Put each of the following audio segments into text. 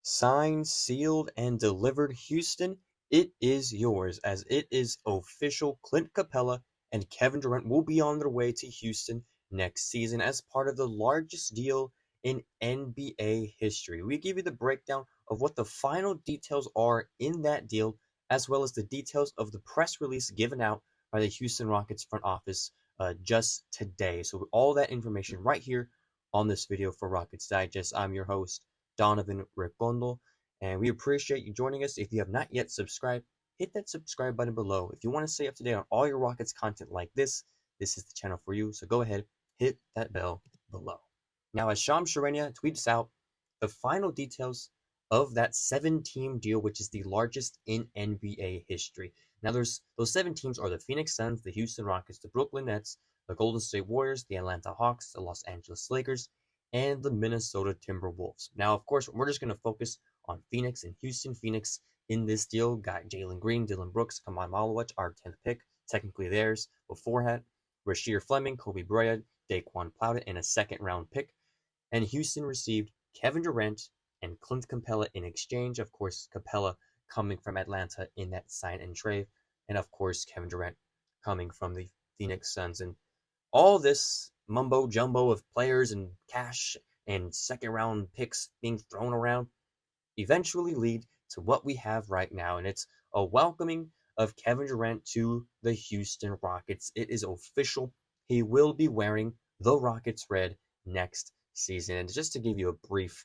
Signed, sealed, and delivered. Houston, it is yours, as it is official. Clint Capella and Kevin Durant will be on their way to Houston next season as part of the largest deal in NBA history. We give you the breakdown of what the final details are in that deal, as well as the details of the press release given out by the Houston Rockets front office just today. So all that information right here on this video for Rockets Digest. I'm your host, Donovan Ricondo, and we appreciate you joining us. If you have not yet subscribed, hit that subscribe button below. If you want to stay up to date on all your Rockets content like this is the channel for you. So go ahead, hit that bell below. Now, as Shams Charania tweets out the final details of that 7-team deal, which is the largest in NBA history. Now, those 7 teams are the Phoenix Suns, the Houston Rockets, the Brooklyn Nets, the Golden State Warriors, the Atlanta Hawks, the Los Angeles Lakers, and the Minnesota Timberwolves. Now, of course, we're just going to focus on Phoenix and Houston. Phoenix in this deal got Jalen Green, Dylan Brooks, Kaman Malowich, our 10th pick, technically theirs. Beforehand, Rasheer Fleming, Kobe Bryant, Daquan Plowden, and a second-round pick. And Houston received Kevin Durant and Clint Capella in exchange. Of course, Capella coming from Atlanta in that sign and trade. And of course, Kevin Durant coming from the Phoenix Suns. And all this mumbo jumbo of players and cash and second round picks being thrown around eventually lead to what we have right now, and it's a welcoming of Kevin Durant to the Houston Rockets. It is official. He will be wearing the Rockets red next season. And just to give you a brief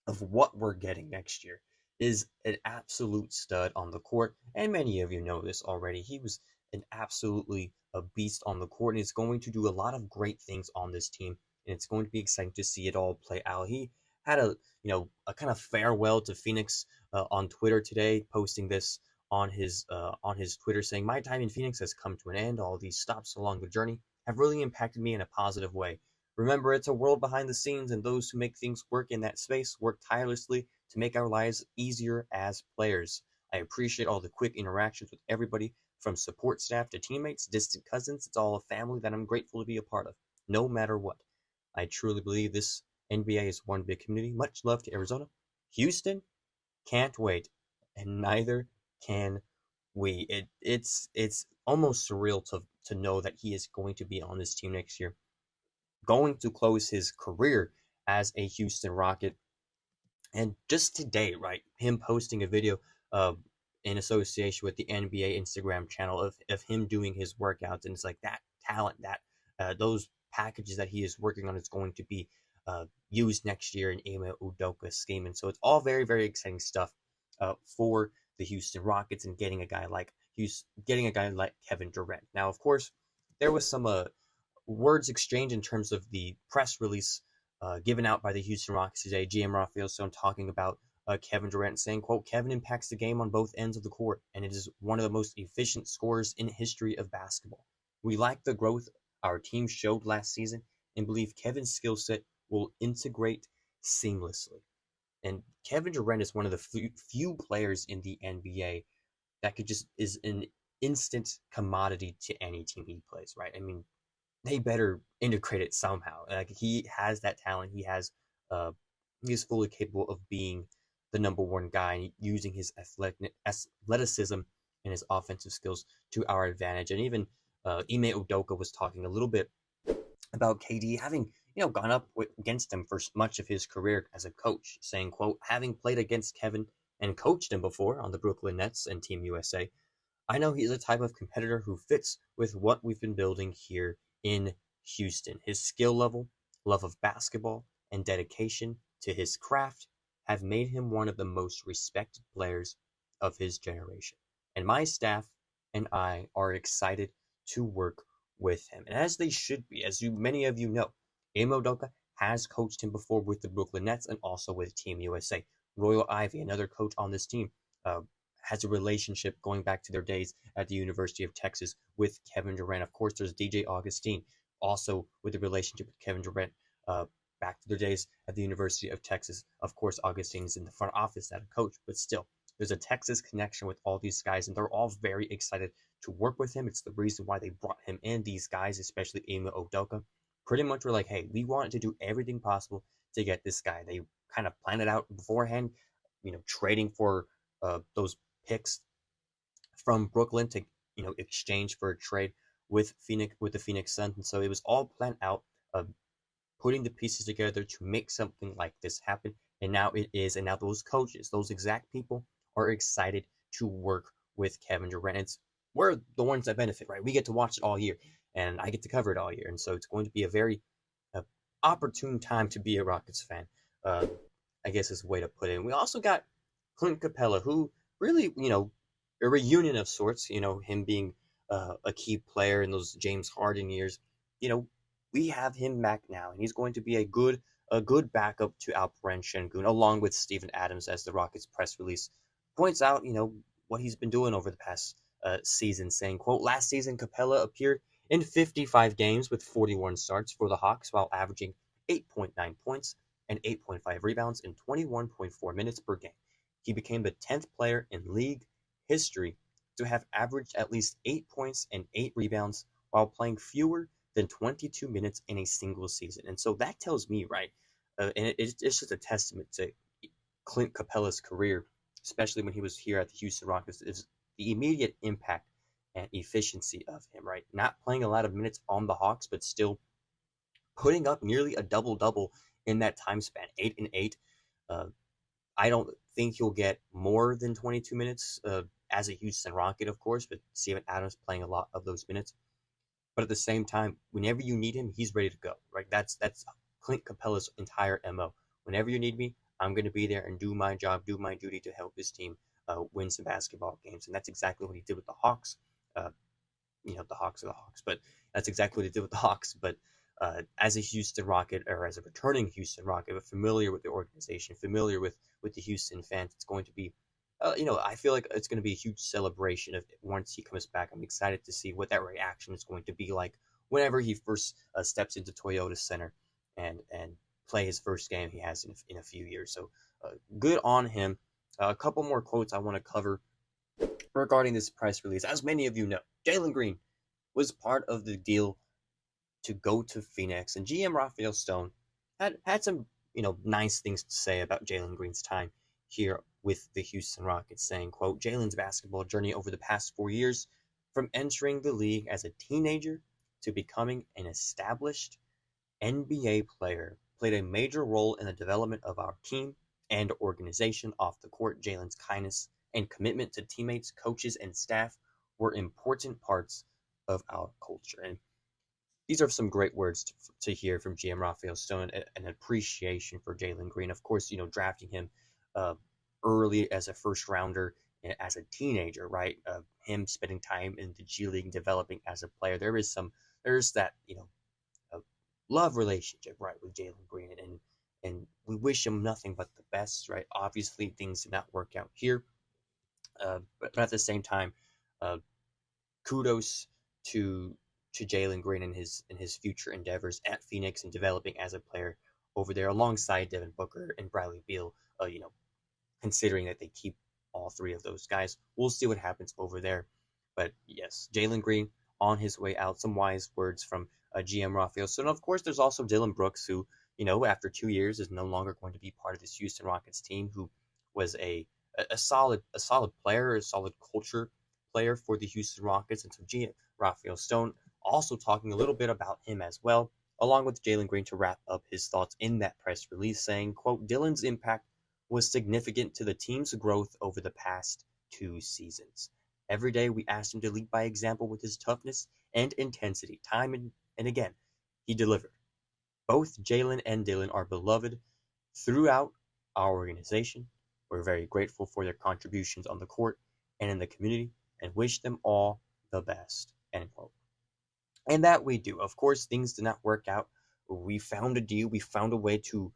of what we're getting next year, is an absolute stud on the court, and many of you know this already. He was an absolutely a beast on the court, and he's going to do a lot of great things on this team, and it's going to be exciting to see it all play out. He had a kind of farewell to Phoenix on Twitter today, posting this on his Twitter, saying, "My time in Phoenix has come to an end. All these stops along the journey have really impacted me in a positive way. Remember, it's a world behind the scenes, and those who make things work in that space work tirelessly to make our lives easier as players. I appreciate all the quick interactions with everybody, from support staff to teammates, distant cousins. It's all a family that I'm grateful to be a part of, no matter what. I truly believe this NBA is one big community. Much love to Arizona. Houston, can't wait, and neither can we." It's almost surreal to know that he is going to be on this team next year, going to close his career as a Houston Rocket. And just today, right, him posting a video in association with the NBA Instagram channel of him doing his workouts, and it's like that talent, that those packages that he is working on is going to be used next year in Ime Udoka's scheme. And so it's all very, very exciting stuff for the Houston Rockets, and getting a guy like Kevin Durant. Now, of course, there was some words exchanged in terms of the press release given out by the Houston Rockets today. GM Rafael talking about Kevin Durant, saying, quote, "Kevin impacts the game on both ends of the court, and it is one of the most efficient scorers in history of basketball. We like the growth our team showed last season and believe Kevin's skill set will integrate seamlessly." And Kevin Durant is one of the few players in the NBA that is an instant commodity to any team he plays, right? I mean, they better integrate it somehow. Like, he has that talent. He is fully capable of being the number one guy, and using his athleticism and his offensive skills to our advantage. And even Ime Udoka was talking a little bit about KD having gone up against him for much of his career as a coach, saying, quote, "Having played against Kevin and coached him before on the Brooklyn Nets and Team USA, I know he's a type of competitor who fits with what we've been building here in Houston. His skill level, love of basketball, and dedication to his craft have made him one of the most respected players of his generation. And my staff and I are excited to work with him." And as they should be, as many of you know, Ime Udoka has coached him before with the Brooklyn Nets and also with Team USA. Royal Ivey, another coach on this team, has a relationship going back to their days at the University of Texas with Kevin Durant. Of course, there's DJ Augustine, also with a relationship with Kevin Durant, back to their days at the University of Texas. Of course, Augustine is in the front office as a coach, but still, there's a Texas connection with all these guys, and they're all very excited to work with him. It's the reason why they brought him in. These guys, especially Ime Udoka, pretty much were like, "Hey, we wanted to do everything possible to get this guy." They kind of planned it out beforehand, trading for those picks from Brooklyn to exchange for a trade with the Phoenix Suns, and so it was all planned out. Putting the pieces together to make something like this happen. And now it is. And now those coaches, those exact people, are excited to work with Kevin Durant. We're the ones that benefit, right? We get to watch it all year, and I get to cover it all year. And so it's going to be a very opportune time to be a Rockets fan. Uh, I guess is a way to put it. And we also got Clint Capella, who really, a reunion of sorts. Him being a key player in those James Harden years. We have him back now, and he's going to be a good backup to Alperen Şengün, along with Steven Adams, as the Rockets press release points out. What he's been doing over the past season, saying, "quote Last season, Capella appeared in 55 games with 41 starts for the Hawks, while averaging 8.9 points and 8.5 rebounds in 21.4 minutes per game. He became the 10th player in league history to have averaged at least 8 points and 8 rebounds while playing fewer than 22 minutes in a single season." And so that tells me, right, and it's just a testament to Clint Capella's career, especially when he was here at the Houston Rockets, is the immediate impact and efficiency of him, right? Not playing a lot of minutes on the Hawks, but still putting up nearly a double-double in that time span, 8 and 8. I don't think he'll get more than 22 minutes as a Houston Rocket, of course, but Steven Adams playing a lot of those minutes. But at the same time, whenever you need him, he's ready to go, right? That's Clint Capella's entire MO. Whenever you need me, I'm going to be there and do my job, do my duty to help this team win some basketball games. And that's exactly what he did with the Hawks. The Hawks are the Hawks, but that's exactly what he did with the Hawks. But as a Houston Rocket, or as a returning Houston Rocket, but familiar with the organization, familiar with the Houston fans, it's going to be I feel like it's going to be a huge celebration of once he comes back. I'm excited to see what that reaction is going to be like whenever he first steps into Toyota Center and play his first game he has in a few years. So good on him. A couple more quotes I want to cover regarding this press release. As many of you know, Jalen Green was part of the deal to go to Phoenix, and GM Rafael Stone had some nice things to say about Jalen Green's time here with the Houston Rockets, saying, quote, Jalen's basketball journey over the past 4 years, from entering the league as a teenager to becoming an established NBA player, played a major role in the development of our team and organization off the court. Jalen's kindness and commitment to teammates, coaches, and staff were important parts of our culture. And these are some great words to hear from GM Rafael Stone, an appreciation for Jalen Green. Of course, drafting him early as a first rounder, as a teenager, right? Him spending time in the G League, developing as a player. There's that love relationship, right, with Jalen Green, and we wish him nothing but the best, right? Obviously, things did not work out here, but at the same time, kudos to Jalen Green and his future endeavors at Phoenix and developing as a player over there alongside Devin Booker and Bradley Beal. Considering that they keep all three of those guys, we'll see what happens over there. But yes, Jalen Green on his way out. Some wise words from GM Rafael. So, and of course, there's also Dillon Brooks, who after 2 years is no longer going to be part of this Houston Rockets team, who was a solid player, a solid culture player for the Houston Rockets. And so GM Rafael Stone also talking a little bit about him as well, along with Jalen Green, to wrap up his thoughts in that press release, saying, quote, Dillon's impact was significant to the team's growth over the past 2 seasons. Every day we asked him to lead by example with his toughness and intensity. Time and again, he delivered. Both Jalen and Dillon are beloved throughout our organization. We're very grateful for their contributions on the court and in the community, and wish them all the best. End quote. And that we do. Of course, things did not work out. We found a deal. We found a way to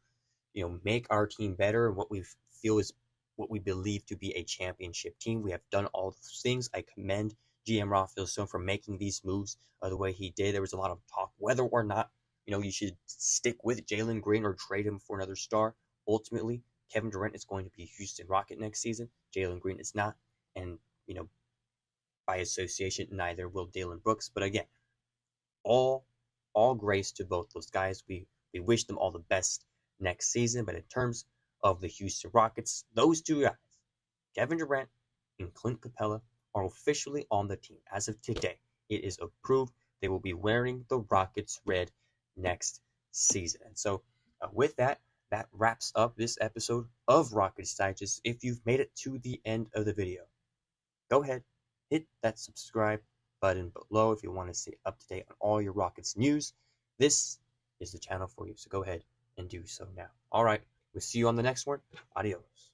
make our team better, and what we feel is what we believe to be a championship team. We have done all those things. I commend GM Rafael Stone for making these moves the way he did. There was a lot of talk whether or not you should stick with Jalen Green or trade him for another star. Ultimately, Kevin Durant is going to be a Houston Rocket next season. Jalen Green is not, and by association, neither will Dillon Brooks. But again, all grace to both those guys. We wish them all the best next season. But in terms of the Houston Rockets. Those two guys, Kevin Durant and Clint Capella, are officially on the team. As of today, it is approved. They will be wearing the Rockets red next season. And so with that, that wraps up this episode of Rockets Digest. If you've made it to the end of the video, go ahead, hit that subscribe button below if you want to stay up to date on all your Rockets news. This is the channel for you, so go ahead and do so now. All right, we'll see you on the next one. Adios.